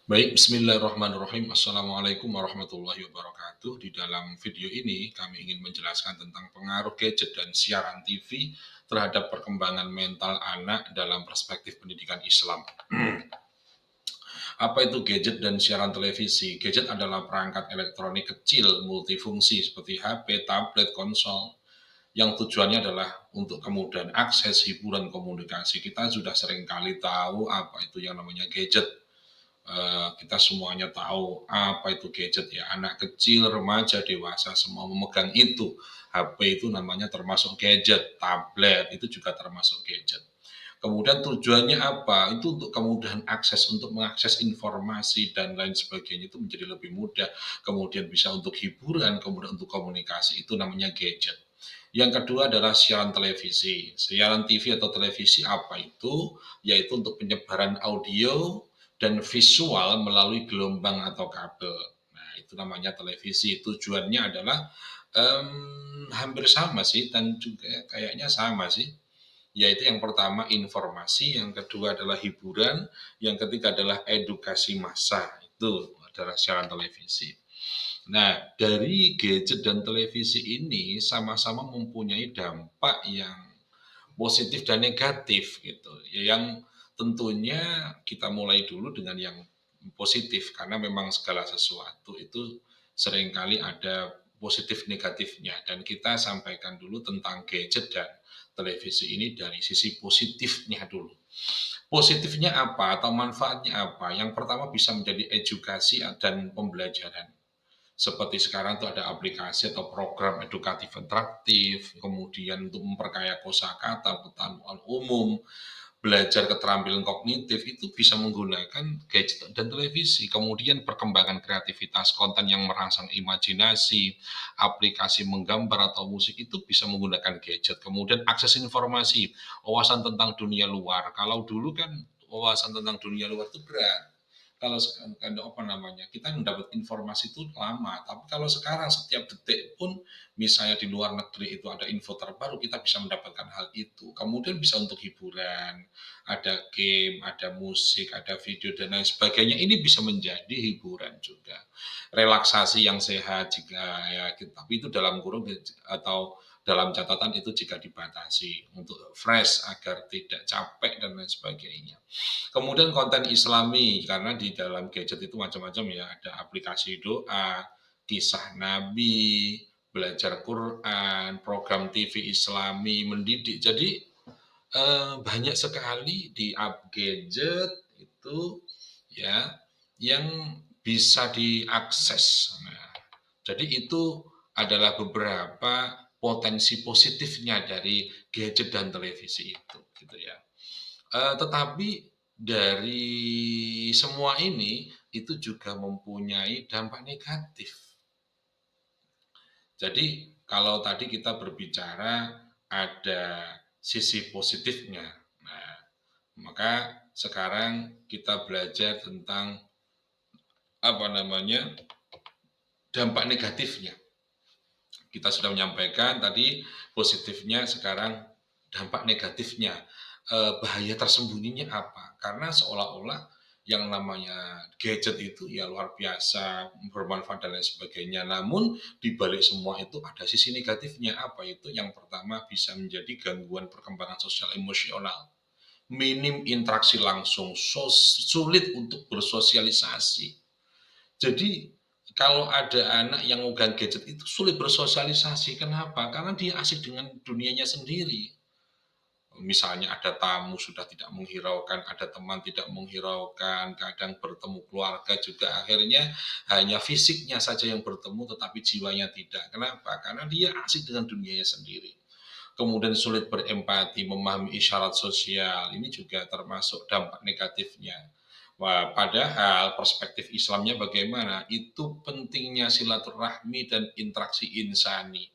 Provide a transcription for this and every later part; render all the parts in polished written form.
Baik, bismillahirrahmanirrahim. Assalamualaikum warahmatullahi wabarakatuh. Di dalam video ini, kami ingin menjelaskan tentang pengaruh gadget dan siaran TV terhadap perkembangan mental anak dalam perspektif pendidikan Islam. Apa itu gadget dan siaran televisi? Gadget adalah perangkat elektronik kecil multifungsi seperti HP, tablet, konsol yang tujuannya adalah untuk kemudahan akses, hiburan, komunikasi. Kita sudah sering kali tahu apa itu yang namanya gadget. Kita semuanya tahu apa itu gadget ya, anak kecil, remaja, dewasa semua memegang itu. HP itu namanya termasuk gadget, tablet itu juga termasuk gadget. Kemudian tujuannya apa? Itu untuk kemudahan akses, untuk mengakses informasi dan lain sebagainya itu menjadi lebih mudah. Kemudian bisa untuk hiburan, kemudian untuk komunikasi, itu namanya gadget. Yang kedua adalah siaran televisi. Siaran TV atau televisi apa itu? Yaitu untuk penyebaran audio dan visual melalui gelombang atau kabel. Nah, itu namanya televisi. Tujuannya adalah hampir sama sih dan juga kayaknya sama sih. Yaitu yang pertama informasi, yang kedua adalah hiburan, yang ketiga adalah edukasi massa. Itu adalah siaran televisi. Nah, dari gadget dan televisi ini sama-sama mempunyai dampak yang positif dan negatif gitu. Ya, yang tentunya kita mulai dulu dengan yang positif karena memang segala sesuatu itu seringkali ada positif negatifnya dan kita sampaikan dulu tentang gadget dan televisi ini dari sisi positifnya dulu. Positifnya apa atau manfaatnya apa? Yang pertama bisa menjadi edukasi dan pembelajaran. Seperti sekarang tuh ada aplikasi atau program edukatif interaktif, kemudian untuk memperkaya kosakata, pengetahuan umum, belajar keterampilan kognitif itu bisa menggunakan gadget dan televisi. Kemudian perkembangan kreativitas konten yang merangsang imajinasi, aplikasi menggambar atau musik itu bisa menggunakan gadget. Kemudian akses informasi, wawasan tentang dunia luar. Kalau dulu kan wawasan tentang dunia luar itu berat. Kalau sekarang apa namanya, kita mendapat informasi itu lama, tapi kalau sekarang setiap detik pun misalnya di luar negeri itu ada info terbaru, kita bisa mendapatkan hal itu. Kemudian bisa untuk hiburan, ada game, ada musik, ada video dan lain sebagainya. Ini bisa menjadi hiburan juga. Relaksasi yang sehat jika ya, tapi itu dalam kurung atau dalam catatan itu jika dibatasi untuk fresh agar tidak capek dan lain sebagainya. Kemudian konten Islami karena di dalam gadget itu macam-macam ya, ada aplikasi doa, kisah Nabi, belajar Quran, program TV Islami, mendidik. Jadi banyak sekali di gadget itu ya yang bisa diakses. Nah, jadi itu adalah beberapa potensi positifnya dari gadget dan televisi itu, gitu ya. Tetapi dari semua ini itu juga mempunyai dampak negatif. Jadi kalau tadi kita berbicara ada sisi positifnya. Nah, maka sekarang kita belajar tentang apa namanya? Dampak negatifnya. Kita sudah menyampaikan tadi positifnya, sekarang dampak negatifnya. Bahaya tersembunyinya apa? Karena seolah-olah yang namanya gadget itu ya luar biasa, bermanfaat dan lain sebagainya. Namun di balik semua itu ada sisi negatifnya. Apa itu? Yang pertama bisa menjadi gangguan perkembangan sosial emosional. Minim interaksi langsung, sulit untuk bersosialisasi. Jadi kalau ada anak yang megang gadget itu sulit bersosialisasi. Kenapa? Karena dia asik dengan dunianya sendiri. Misalnya ada tamu sudah tidak menghiraukan, ada teman tidak menghiraukan, kadang bertemu keluarga juga akhirnya hanya fisiknya saja yang bertemu tetapi jiwanya tidak. Kenapa? Karena dia asik dengan dunianya sendiri. Kemudian sulit berempati, memahami isyarat sosial, ini juga termasuk dampak negatifnya. Wah, padahal perspektif Islamnya bagaimana? Itu pentingnya silaturahmi dan interaksi insani.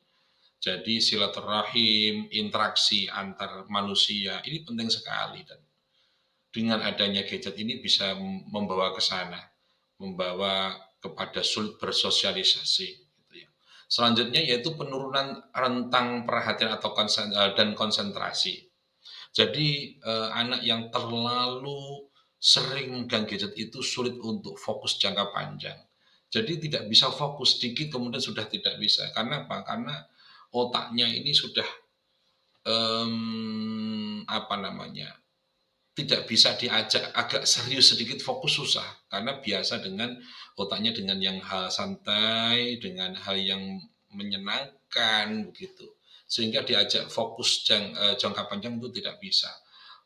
Jadi silaturahim, interaksi antar manusia ini penting sekali dan dengan adanya gadget ini bisa membawa ke sana, membawa kepada sulit bersosialisasi gitu ya. Selanjutnya yaitu penurunan rentang perhatian atau dan konsentrasi. Jadi anak yang terlalu sering megang gadget itu sulit untuk fokus jangka panjang. Jadi tidak bisa fokus, sedikit kemudian sudah tidak bisa. Karena apa? Karena otaknya ini sudah, apa namanya, tidak bisa diajak agak serius sedikit fokus susah, karena biasa dengan otaknya dengan yang hal santai, dengan hal yang menyenangkan begitu. Sehingga diajak fokus jangka panjang itu tidak bisa.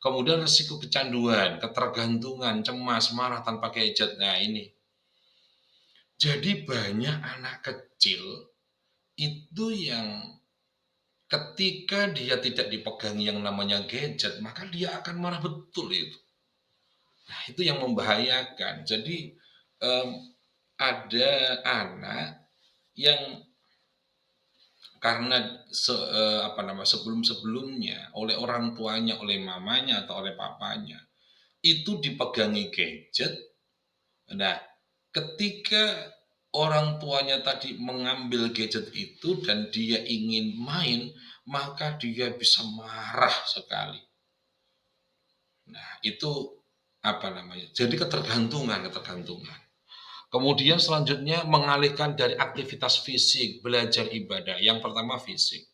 Kemudian risiko kecanduan, ketergantungan, cemas, marah tanpa gadget. Nah ini, jadi banyak anak kecil itu yang ketika dia tidak dipegang yang namanya gadget, maka dia akan marah betul itu. Nah, itu yang membahayakan. Jadi, mmm, ada anak yang karena sebelum-sebelumnya oleh orang tuanya, oleh mamanya atau oleh papanya, itu dipegangi gadget. Nah, ketika orang tuanya tadi mengambil gadget itu dan dia ingin main, maka dia bisa marah sekali. Nah, itu apa namanya, jadi ketergantungan. Kemudian selanjutnya mengalihkan dari aktivitas fisik, belajar ibadah. Yang pertama fisik.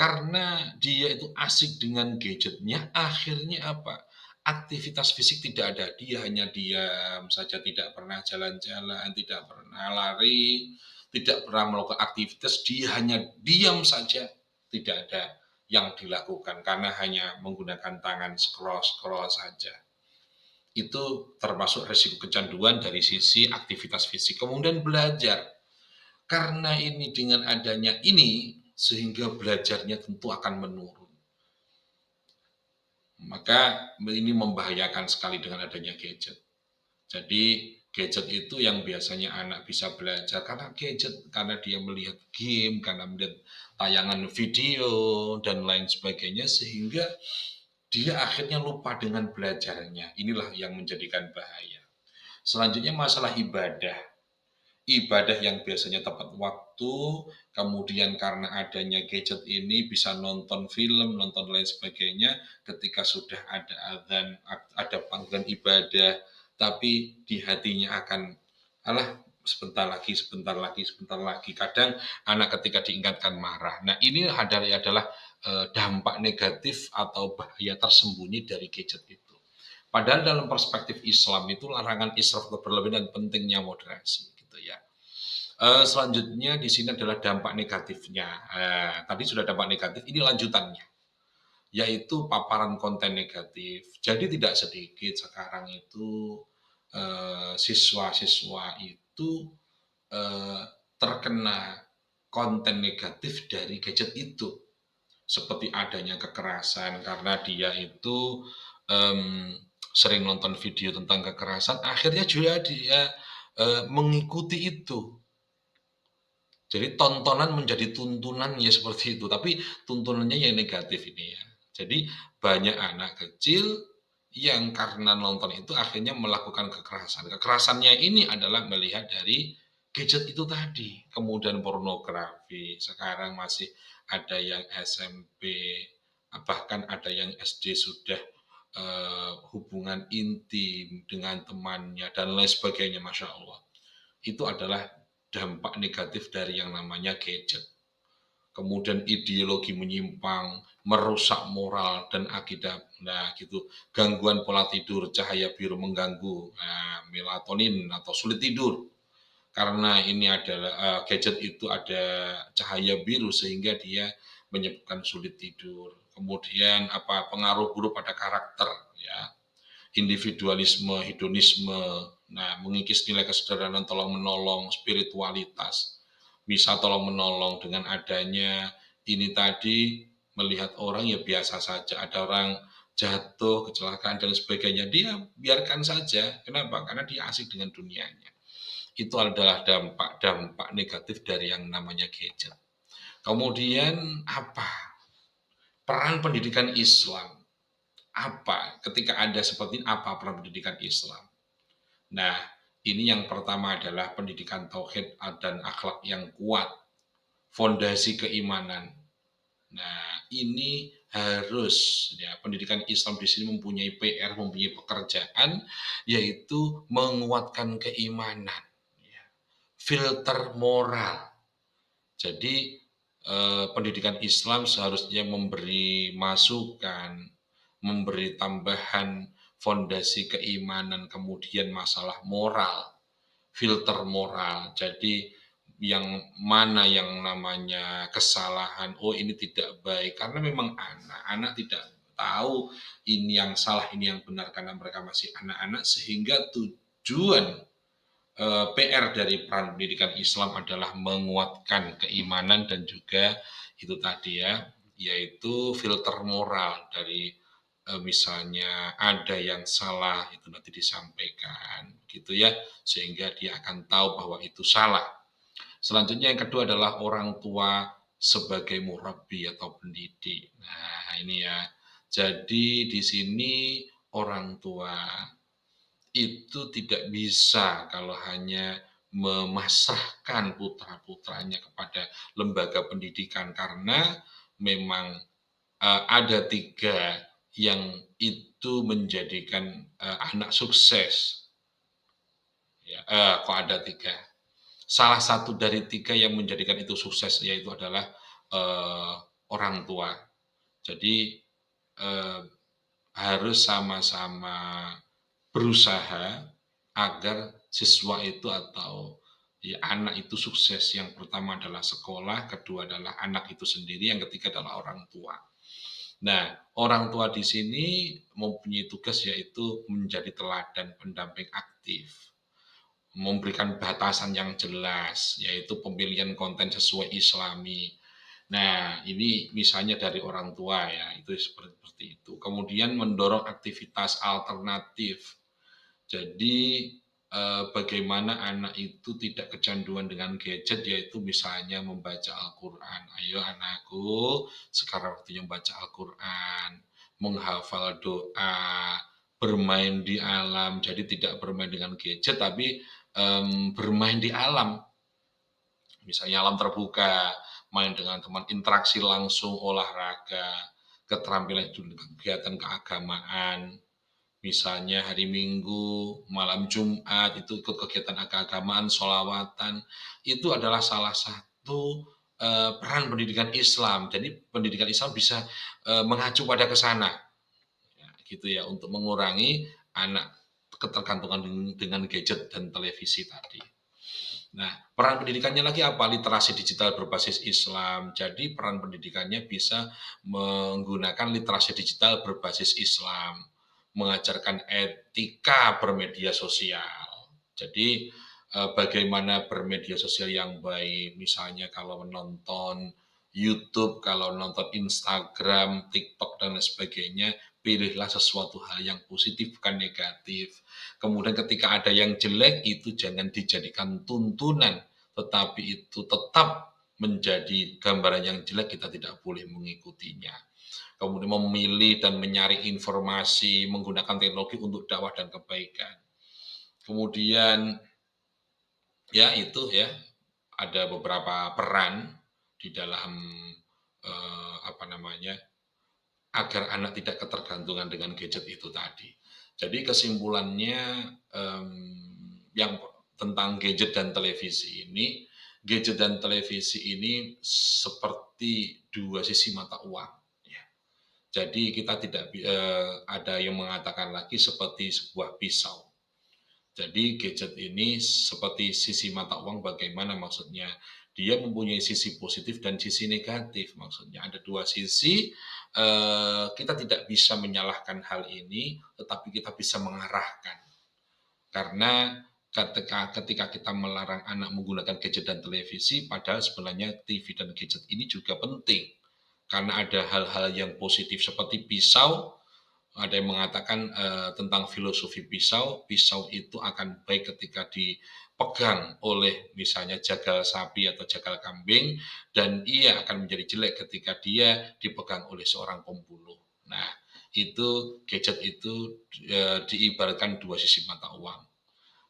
Karena dia itu asik dengan gadgetnya, akhirnya apa? Aktivitas fisik tidak ada. Dia hanya diam saja, tidak pernah jalan-jalan, tidak pernah lari, tidak pernah melakukan aktivitas, dia hanya diam saja, tidak ada yang dilakukan karena hanya menggunakan tangan scroll-scroll saja. Itu termasuk resiko kecanduan dari sisi aktivitas fisik. Kemudian belajar. Karena ini dengan adanya ini, sehingga belajarnya tentu akan menurun. Maka ini membahayakan sekali dengan adanya gadget. Jadi gadget itu yang biasanya anak bisa belajar karena gadget, karena dia melihat game, karena melihat tayangan video dan lain sebagainya, sehingga dia akhirnya lupa dengan belajarnya. Inilah yang menjadikan bahaya. Selanjutnya masalah ibadah. Ibadah yang biasanya tepat waktu, kemudian karena adanya gadget ini bisa nonton film, nonton lain sebagainya, ketika sudah ada adzan, ada panggilan ibadah, tapi di hatinya akan, alah sebentar lagi, sebentar lagi, sebentar lagi. Kadang anak ketika diingatkan marah. Nah ini adalah dampak negatif atau bahaya tersembunyi dari gadget itu. Padahal dalam perspektif Islam itu larangan israf berlebihan dan pentingnya moderasi gitu ya. Selanjutnya di sini adalah dampak negatifnya. Tadi sudah dampak negatif, ini lanjutannya, yaitu paparan konten negatif. Jadi tidak sedikit sekarang itu siswa-siswa itu eh, terkena konten negatif dari gadget itu, seperti adanya kekerasan karena dia itu sering nonton video tentang kekerasan, akhirnya juga dia mengikuti itu. Jadi tontonan menjadi tuntunannya seperti itu, tapi tuntunannya yang negatif ini ya. Jadi banyak anak kecil yang karena nonton itu akhirnya melakukan kekerasan. Kekerasannya ini adalah melihat dari gadget itu tadi. Kemudian pornografi, sekarang masih ada yang SMP, bahkan ada yang SD sudah hubungan intim dengan temannya dan lain sebagainya, Masya Allah. Itu adalah dampak negatif dari yang namanya gadget. Kemudian ideologi menyimpang, merusak moral dan akidah. Nah, gitu. Gangguan pola tidur, cahaya biru mengganggu, nah, melatonin atau sulit tidur. Karena ini adalah gadget itu ada cahaya biru sehingga dia menyebabkan sulit tidur. Kemudian apa pengaruh buruk pada karakter ya, individualisme, hedonisme, nah mengikis nilai kesederhanaan, tolong menolong, spiritualitas, bisa tolong menolong dengan adanya ini tadi, melihat orang ya biasa saja, ada orang jatuh, kecelakaan dan sebagainya, dia biarkan saja. Kenapa? Karena dia asik dengan dunianya. Itu adalah dampak-dampak negatif dari yang namanya gadget. Kemudian apa? Peran pendidikan Islam. Apa? Ketika ada seperti ini, apa peran pendidikan Islam? Nah, ini yang pertama adalah pendidikan tauhid dan akhlak yang kuat, fondasi keimanan. Nah, ini harus ya pendidikan Islam di sini mempunyai PR, mempunyai pekerjaan yaitu menguatkan keimanan, ya, filter moral. Jadi pendidikan Islam seharusnya memberi masukan, memberi tambahan fondasi keimanan, kemudian masalah moral, filter moral. Jadi yang mana yang namanya kesalahan, oh ini tidak baik, karena memang anak-anak tidak tahu ini yang salah, ini yang benar karena mereka masih anak-anak sehingga tujuan PR dari peran pendidikan Islam adalah menguatkan keimanan dan juga itu tadi ya, yaitu filter moral dari misalnya ada yang salah itu nanti disampaikan gitu ya, sehingga dia akan tahu bahwa itu salah. Selanjutnya yang kedua adalah orang tua sebagai murabbi atau pendidik. Nah, ini ya. Jadi di sini orang tua itu tidak bisa kalau hanya memasrahkan putra-putranya kepada lembaga pendidikan karena memang ada tiga yang itu menjadikan anak sukses. Ya, kok ada tiga? Salah satu dari tiga yang menjadikan itu sukses yaitu adalah eh, orang tua. Jadi eh, harus sama-sama berusaha agar siswa itu atau ya, anak itu sukses. Yang pertama adalah sekolah, kedua adalah anak itu sendiri, yang ketiga adalah orang tua. Nah, orang tua di sini mempunyai tugas yaitu menjadi teladan pendamping aktif, memberikan batasan yang jelas, yaitu pemilihan konten sesuai Islami. Nah, ini misalnya dari orang tua ya, itu seperti itu. Kemudian mendorong aktivitas alternatif. Jadi bagaimana anak itu tidak kecanduan dengan gadget, yaitu misalnya membaca Al-Quran. Ayo anakku, sekarang waktunya membaca Al-Quran, menghafal doa, bermain di alam. Jadi tidak bermain dengan gadget, tapi bermain di alam. Misalnya alam terbuka, main dengan teman, interaksi langsung, olahraga, keterampilan kegiatan keagamaan. Misalnya hari Minggu, malam Jumat, itu ikut kegiatan keagamaan, sholawatan. Itu adalah salah satu peran pendidikan Islam. Jadi pendidikan Islam bisa mengacu pada ke sana. Ya, gitu ya, untuk mengurangi anak ketergantungan dengan gadget dan televisi tadi. Nah, peran pendidikannya lagi apa? Literasi digital berbasis Islam. Jadi peran pendidikannya bisa menggunakan literasi digital berbasis Islam, mengajarkan etika bermedia sosial. Jadi bagaimana bermedia sosial yang baik, misalnya kalau menonton YouTube, kalau nonton Instagram, TikTok dan lain sebagainya, pilihlah sesuatu hal yang positif bukan negatif. Kemudian ketika ada yang jelek itu jangan dijadikan tuntunan, tetapi itu tetap menjadi gambaran yang jelek, kita tidak boleh mengikutinya. Kemudian memilih dan menyaring informasi menggunakan teknologi untuk dakwah dan kebaikan. Kemudian ya itu ya ada beberapa peran di dalam apa namanya agar anak tidak ketergantungan dengan gadget itu tadi. Jadi kesimpulannya yang tentang gadget dan televisi ini, gadget dan televisi ini seperti dua sisi mata uang. Ya. Jadi kita tidak ada yang mengatakan lagi seperti sebuah pisau. Jadi gadget ini seperti sisi mata uang, bagaimana maksudnya? Dia mempunyai sisi positif dan sisi negatif, maksudnya ada dua sisi. Kita tidak bisa menyalahkan hal ini, tetapi kita bisa mengarahkan. Karena ketika kita melarang anak menggunakan gadget dan televisi, padahal sebenarnya TV dan gadget ini juga penting. Karena ada hal-hal yang positif seperti pisau, ada yang mengatakan tentang filosofi pisau, pisau itu akan baik ketika dipegang oleh misalnya jagal sapi atau jagal kambing, dan ia akan menjadi jelek ketika dia dipegang oleh seorang pembunuh. Nah, itu gadget itu diibaratkan dua sisi mata uang.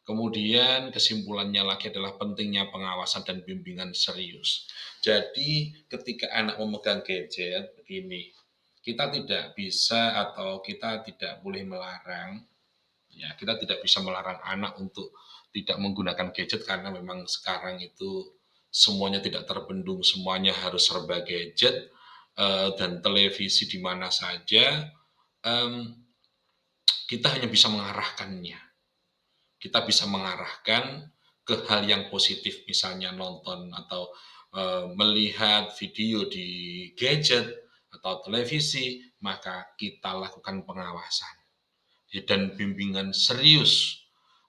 Kemudian kesimpulannya lagi adalah pentingnya pengawasan dan bimbingan serius. Jadi ketika anak memegang gadget begini, kita tidak bisa atau kita tidak boleh melarang, ya kita tidak bisa melarang anak untuk tidak menggunakan gadget karena memang sekarang itu semuanya tidak terbendung, semuanya harus serba gadget, dan televisi di mana saja, mmm, kita hanya bisa mengarahkannya. Kita bisa mengarahkan ke hal yang positif, misalnya nonton atau, melihat video di gadget atau televisi, maka kita lakukan pengawasan, ya dan bimbingan serius.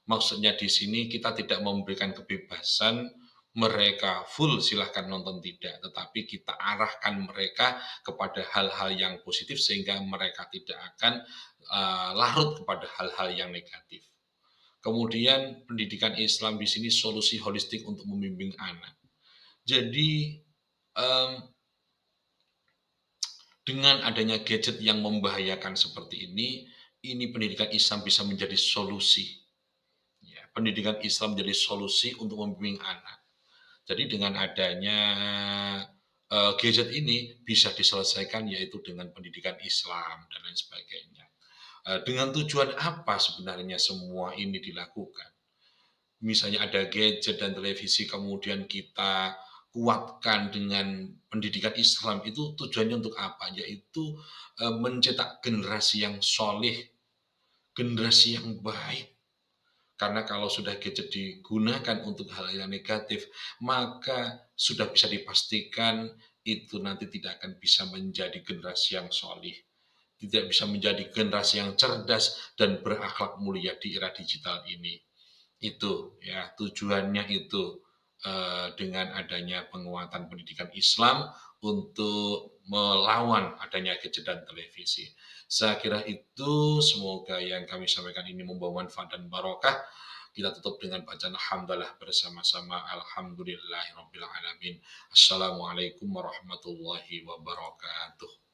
Maksudnya di sini kita tidak memberikan kebebasan mereka full silahkan nonton, tidak, tetapi kita arahkan mereka kepada hal-hal yang positif sehingga mereka tidak akan, larut kepada hal-hal yang negatif. Kemudian pendidikan Islam di sini solusi holistik untuk membimbing anak. Jadi, mmm, dengan adanya gadget yang membahayakan seperti ini pendidikan Islam bisa menjadi solusi, ya. Pendidikan Islam menjadi solusi untuk membimbing anak. Jadi dengan adanya, gadget ini bisa diselesaikan yaitu dengan pendidikan Islam dan lain sebagainya. Dengan tujuan apa sebenarnya semua ini dilakukan? Misalnya ada gadget dan televisi kemudian kita kuatkan dengan pendidikan Islam itu tujuannya untuk apa? Yaitu, mencetak generasi yang soleh, generasi yang baik. Karena kalau sudah gadget digunakan untuk hal yang negatif, maka sudah bisa dipastikan itu nanti tidak akan bisa menjadi generasi yang soleh, tidak bisa menjadi generasi yang cerdas dan berakhlak mulia di era digital ini. Itu ya, tujuannya itu, dengan adanya penguatan pendidikan Islam untuk melawan adanya gadget dan televisi. Saya kira itu, semoga yang kami sampaikan ini membawa manfaat dan barokah. Kita tutup dengan bacaan hamdalah bersama-sama. Alhamdulillahirabbil alamin. Assalamualaikum warahmatullahi wabarakatuh.